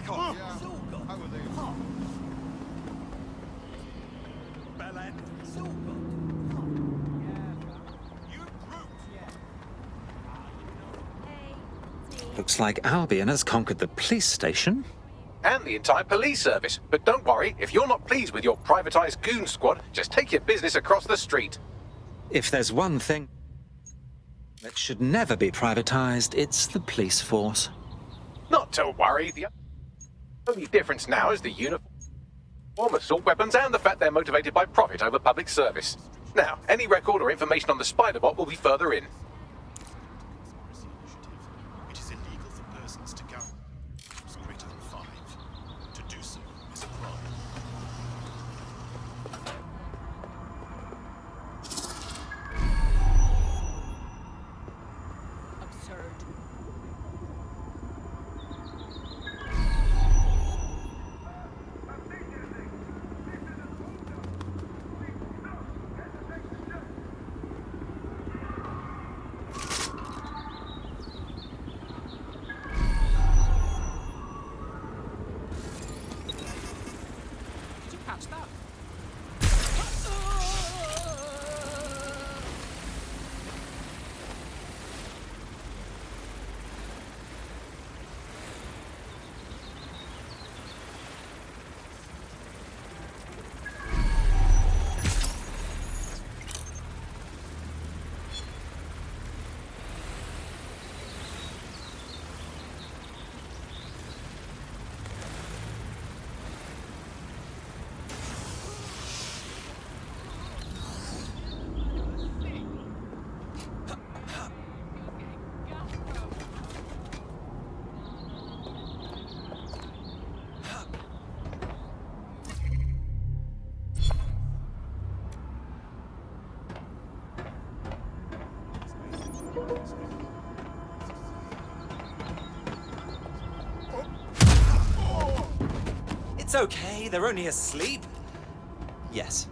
Back off! How are they? Belen. You brute! Looks like Albion has conquered the police station. And the entire police service. But don't worry, if you're not pleased with your privatized goon squad, just take your business across the street. If there's one thing that should never be privatized, it's the police force. Not to worry, the only difference now is the uniform, assault weapons, and the fact they're motivated by profit over public service. Now, any record or information on the Spider-Bot will be further in. It is illegal for persons to gather greater than 5. To do so is a crime. Absurd. Did you catch that? It's okay, they're only asleep. Yes.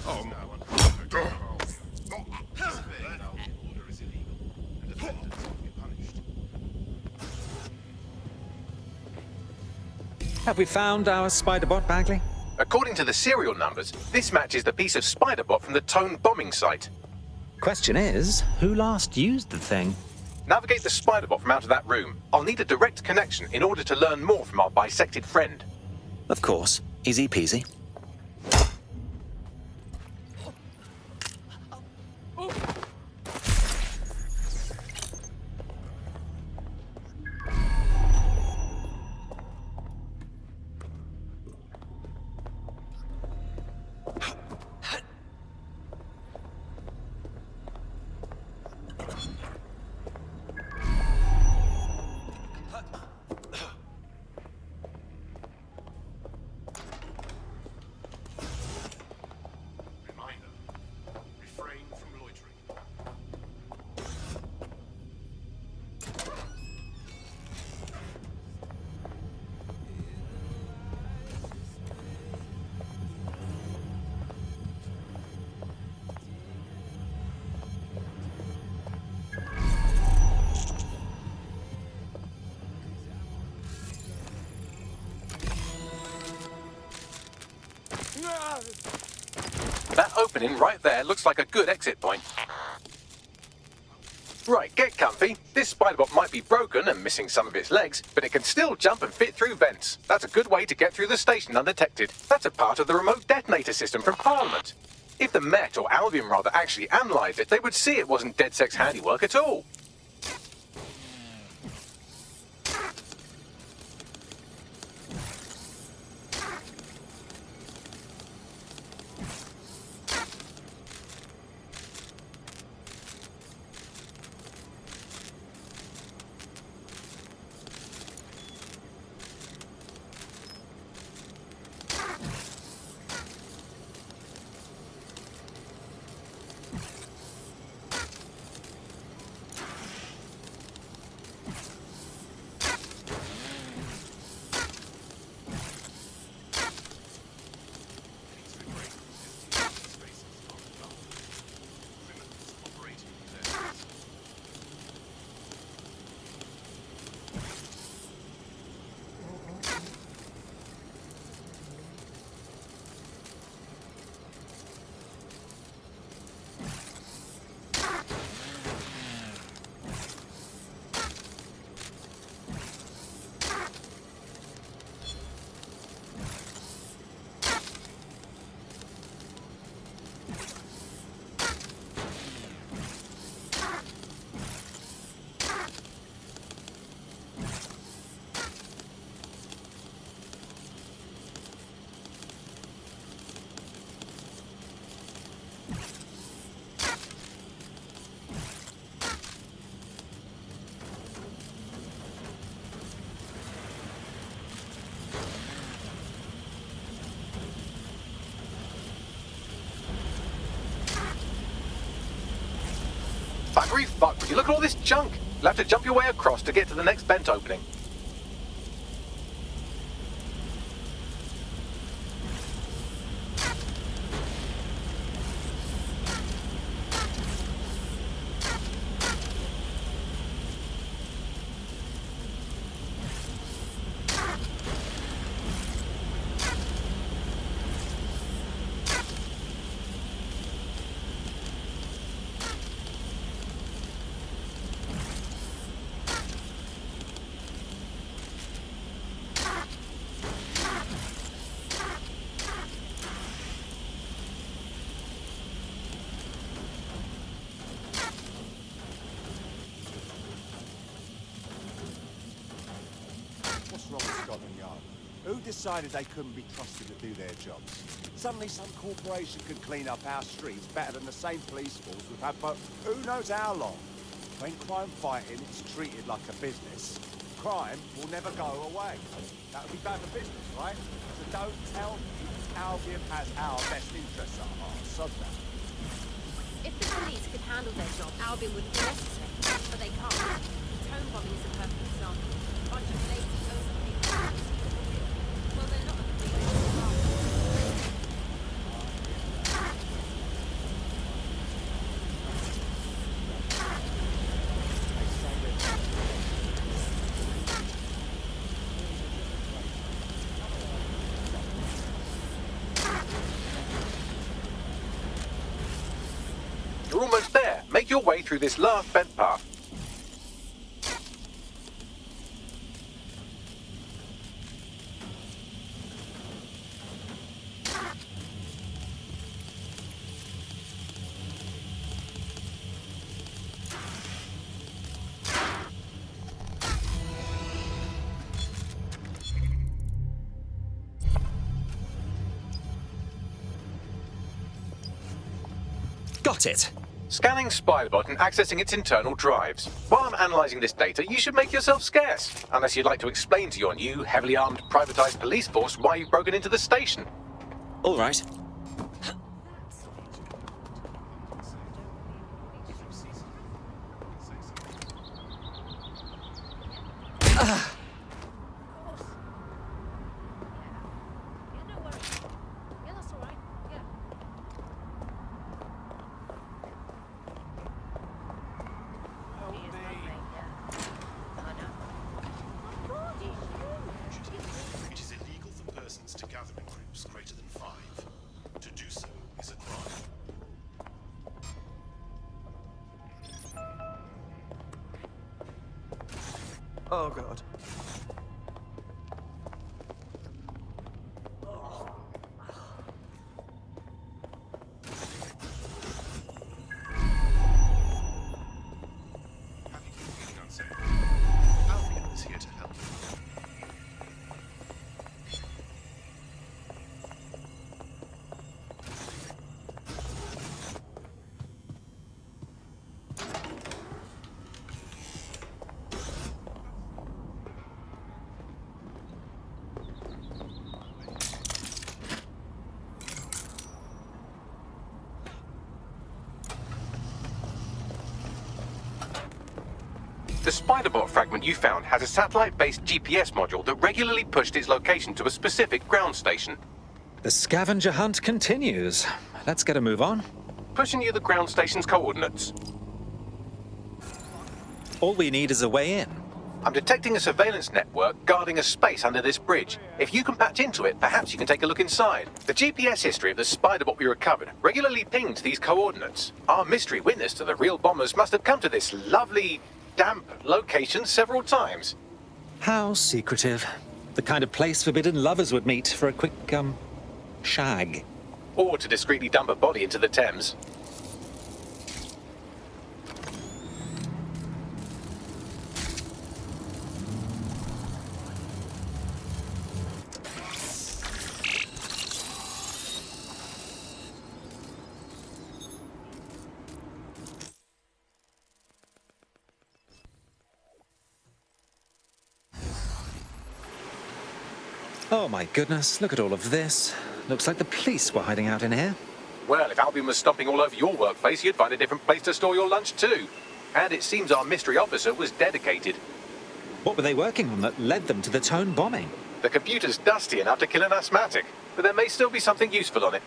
Oh, no. Order is illegal, and offenders will be punished. Have we found our Spider-Bot, Bagley? According to the serial numbers, this matches the piece of Spider-Bot from the Tone bombing site. Question is, who last used the thing? Navigate the Spider-Bot from out of that room. I'll need a direct connection in order to learn more from our bisected friend. Of course, easy peasy. Reminder, refrain from loitering. That opening right there looks like a good exit point. Right, get comfy. This Spiderbot might be broken and missing some of its legs, but it can still jump and fit through vents. That's a good way to get through the station undetected. That's a part of the remote detonator system from Parliament. If the Met, or Albion rather, actually analysed it, they would see it wasn't DedSec's handiwork at all. Buggery fuck, would you look at all this junk? You'll have to jump your way across to get to the next vent opening. What's wrong with Scotland Yard? Who decided they couldn't be trusted to do their jobs? Suddenly some corporation could clean up our streets better than the same police force we've had for who knows how long. When crime fighting is treated like a business, crime will never go away. That would be bad for business, right? So don't tell me Albion has our best interests at heart. Sod that. If the police could handle their job, Albion wouldn't be necessary. But they can't. Tone bombing is a perfect example. A bunch of lazy, overpaid people. Well, they're not a You're almost there. Make your way through this last vent path. Got it. Scanning Spiderbot and accessing its internal drives. While I'm analysing this data, you should make yourself scarce. Unless you'd like to explain to your new, heavily armed, privatised police force why you've broken into the station. All right. It is illegal for persons to gather in groups greater than 5 Oh, God. Have you been feeling unsettled? Albion is here to help. The Spiderbot fragment you found has a satellite-based GPS module that regularly pushed its location to a specific ground station. The scavenger hunt continues. Let's get a move on. Pushing you the ground station's coordinates. All we need is a way in. I'm detecting a surveillance network guarding a space under this bridge. If you can patch into it, perhaps you can take a look inside. The GPS history of the Spiderbot we recovered regularly pinged these coordinates. Our mystery witness to the real bombers must have come to this lovely, damp location several times. How secretive. The kind of place forbidden lovers would meet for a quick, shag. Or to discreetly dump a body into the Thames. Oh my goodness, look at all of this. Looks like the police were hiding out in here. Well, if Albion was stomping all over your workplace, you'd find a different place to store your lunch too. And it seems our mystery officer was dedicated. What were they working on that led them to the Tone bombing? The computer's dusty enough to kill an asthmatic, but there may still be something useful on it.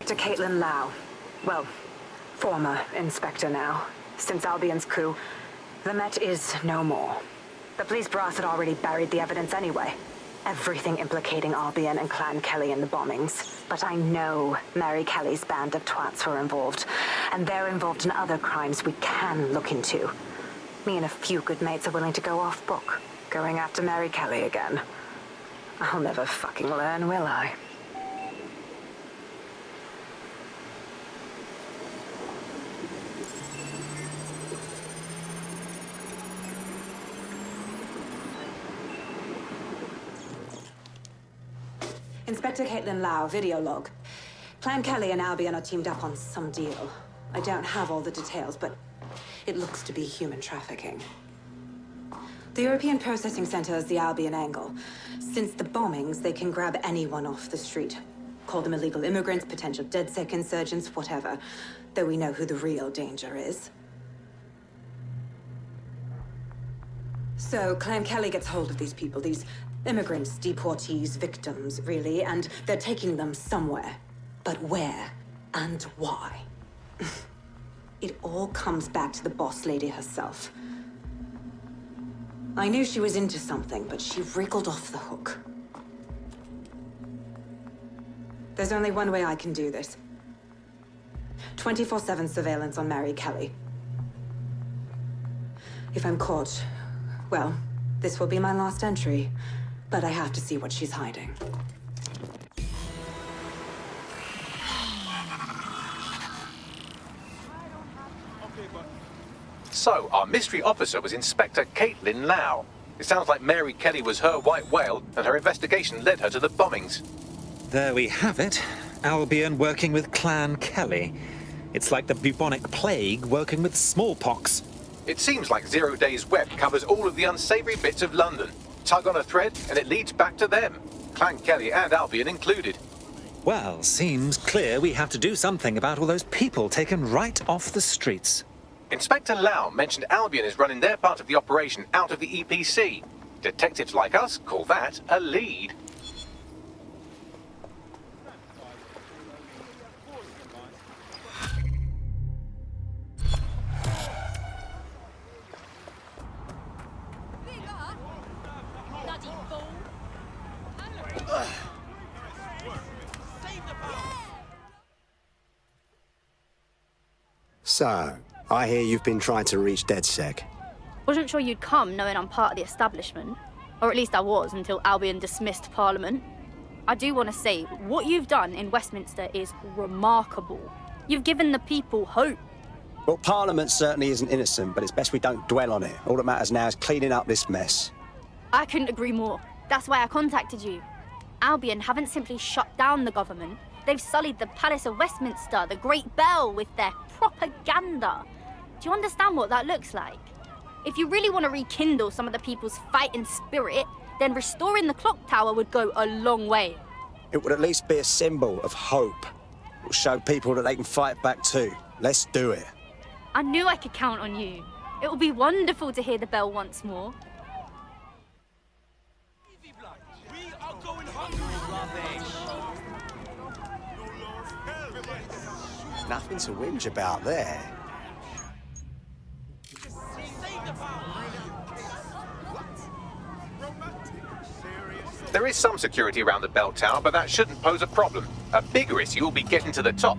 To Caitlin Lau. Well, former inspector now. Since Albion's coup, the Met is no more. The police brass had already buried the evidence anyway. Everything implicating Albion and Clan Kelly in the bombings. But I know Mary Kelly's band of twats were involved, and they're involved in other crimes we can look into. Me and a few good mates are willing to go off book, going after Mary Kelly again. I'll never fucking learn, will I? Inspector Caitlin Lau, video log. Clan Kelly and Albion are teamed up on some deal. I don't have all the details, but it looks to be human trafficking. The European Processing Center is the Albion angle. Since the bombings, they can grab anyone off the street. Call them illegal immigrants, potential DedSec insurgents, whatever. Though we know who the real danger is. So, Clan Kelly gets hold of these people, these immigrants, deportees, victims, really, and they're taking them somewhere. But where and why? It all comes back to the boss lady herself. I knew she was into something, but she wriggled off the hook. There's only one way I can do this. 24/7 surveillance on Mary Kelly. If I'm caught, well, this will be my last entry. But I have to see what she's hiding. So, our mystery officer was Inspector Caitlin Lau. It sounds like Mary Kelly was her white whale, and her investigation led her to the bombings. There we have it. Albion working with Clan Kelly. It's like the bubonic plague working with smallpox. It seems like Zero Days Web covers all of the unsavory bits of London. Tug on a thread, and it leads back to them. Clan Kelly and Albion included. Well, seems clear we have to do something about all those people taken right off the streets. Inspector Lau mentioned Albion is running their part of the operation out of the EPC. Detectives like us call that a lead. So, I hear you've been trying to reach DedSec. Wasn't sure you'd come knowing I'm part of the establishment. Or at least I was until Albion dismissed Parliament. I do want to say, what you've done in Westminster is remarkable. You've given the people hope. Well, Parliament certainly isn't innocent, but it's best we don't dwell on it. All that matters now is cleaning up this mess. I couldn't agree more. That's why I contacted you. Albion haven't simply shut down the government. They've sullied the Palace of Westminster, the Great Bell, with their propaganda. Do you understand what that looks like? If you really want to rekindle some of the people's fighting spirit, then restoring the clock tower would go a long way. It would at least be a symbol of hope. It will show people that they can fight back too. Let's do it. I knew I could count on you. It will be wonderful to hear the bell once more. Nothing to whinge about there. There is some security around the bell tower, but that shouldn't pose a problem. A bigger issue will be getting to the top.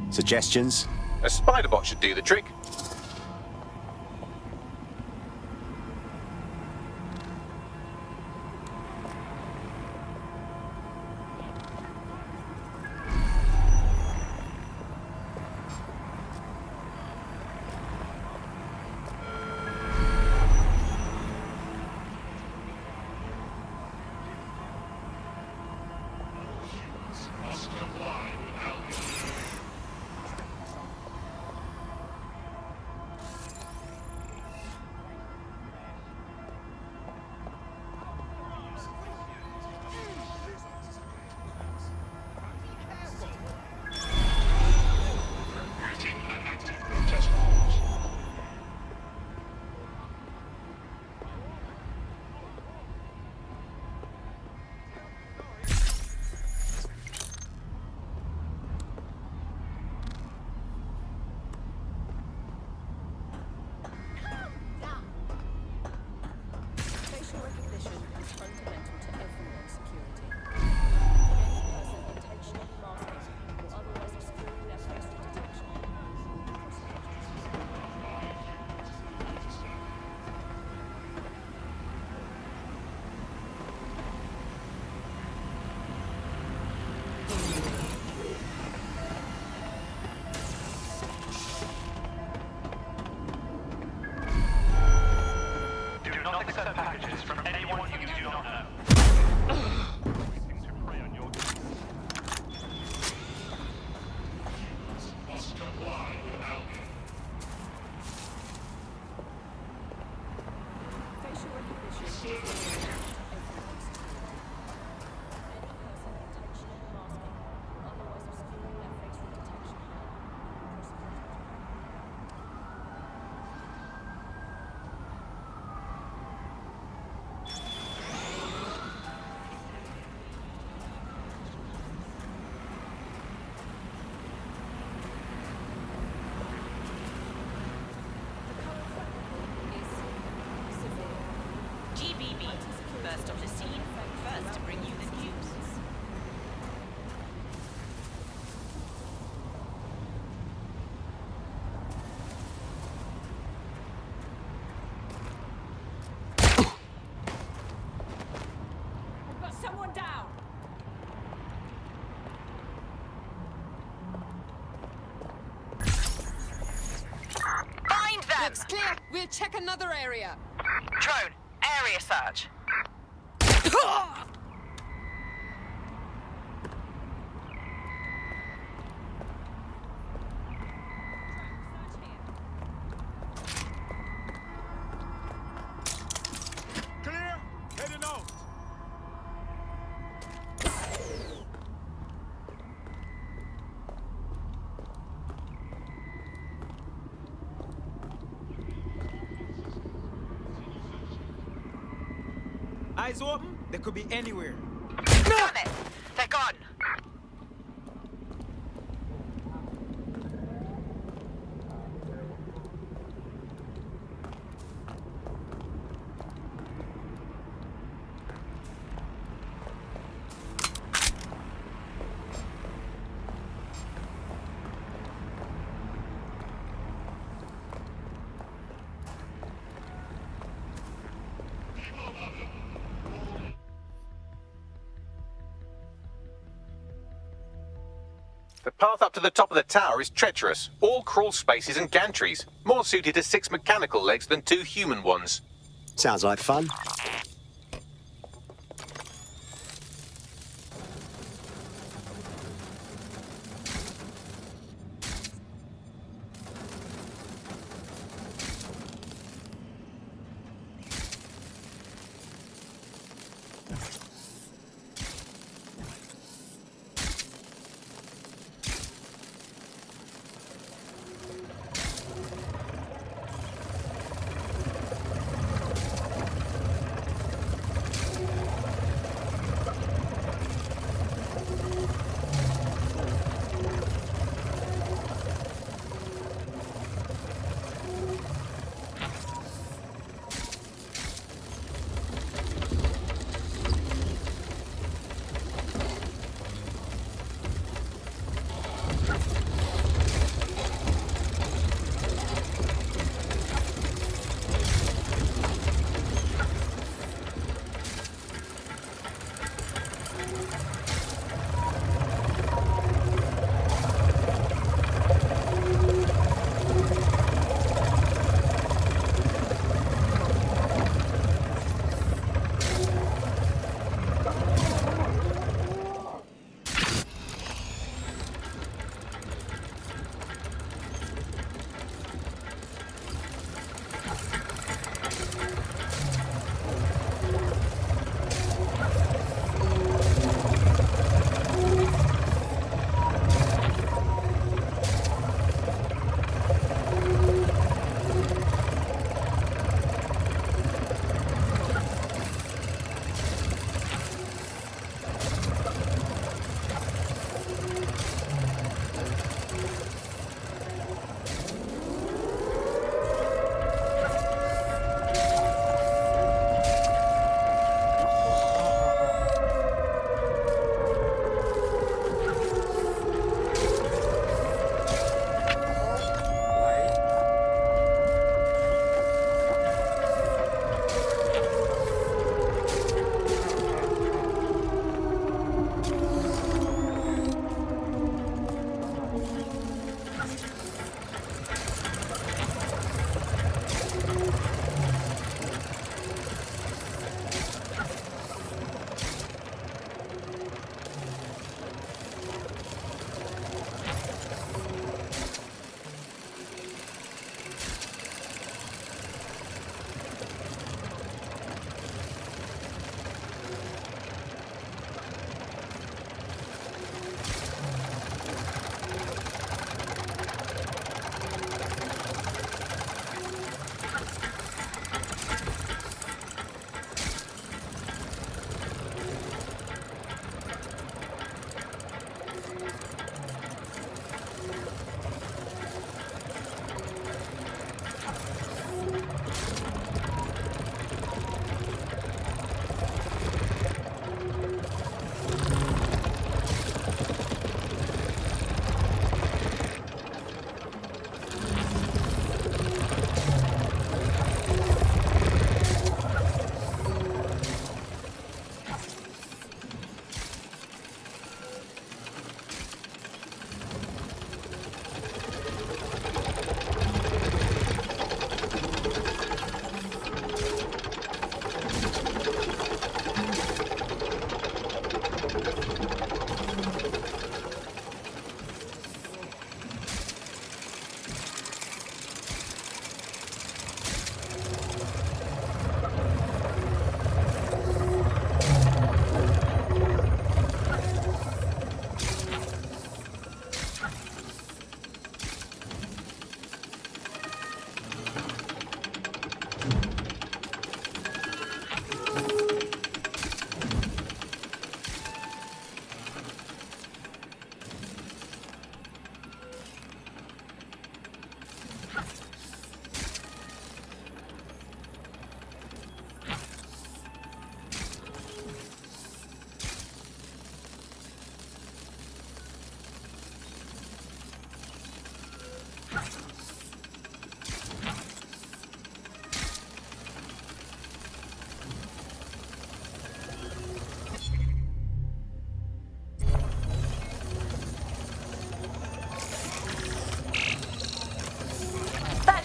Suggestions? A spider bot should do the trick. First on the scene, first to bring you the news. We've got someone down. Find them! Looks clear. We'll check another area. Drone, area search. Clear? Heading out. Eyes open? They could be anywhere. Damn it! They're gone. The path up to the top of the tower is treacherous. All crawl spaces and gantries. More suited to 6 mechanical legs than 2 human ones. Sounds like fun.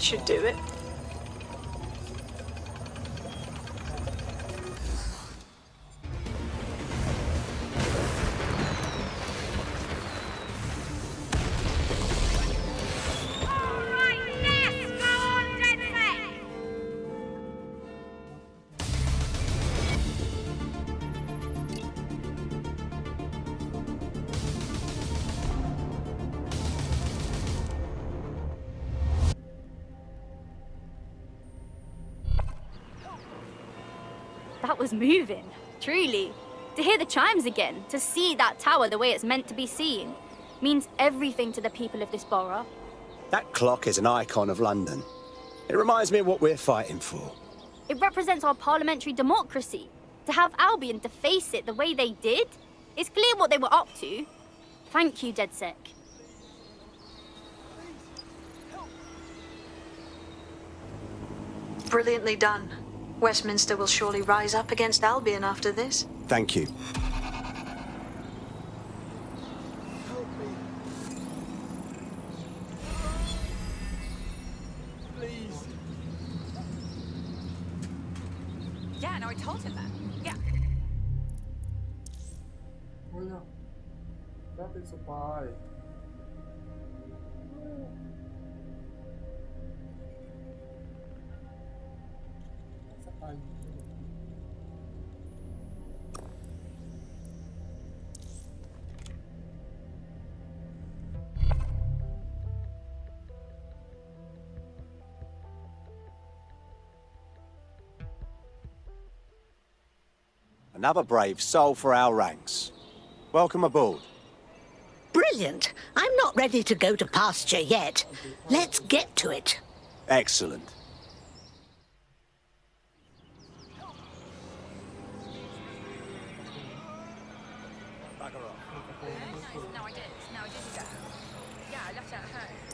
should do it. That was moving, truly. To hear the chimes again, to see that tower the way it's meant to be seen, means everything to the people of this borough. That clock is an icon of London. It reminds me of what we're fighting for. It represents our parliamentary democracy. To have Albion to face it the way they did, it's clear what they were up to. Thank you, DedSec. Brilliantly done. Westminster will surely rise up against Albion after this. Thank you. Yeah, no, I told him that. Yeah. Olha, cadê seu pai? Essa pai. Another brave soul for our ranks. Welcome aboard. Brilliant. I'm not ready to go to pasture yet. Let's get to it. Excellent. No, I didn't. No, I didn't. Yeah, I left it at home.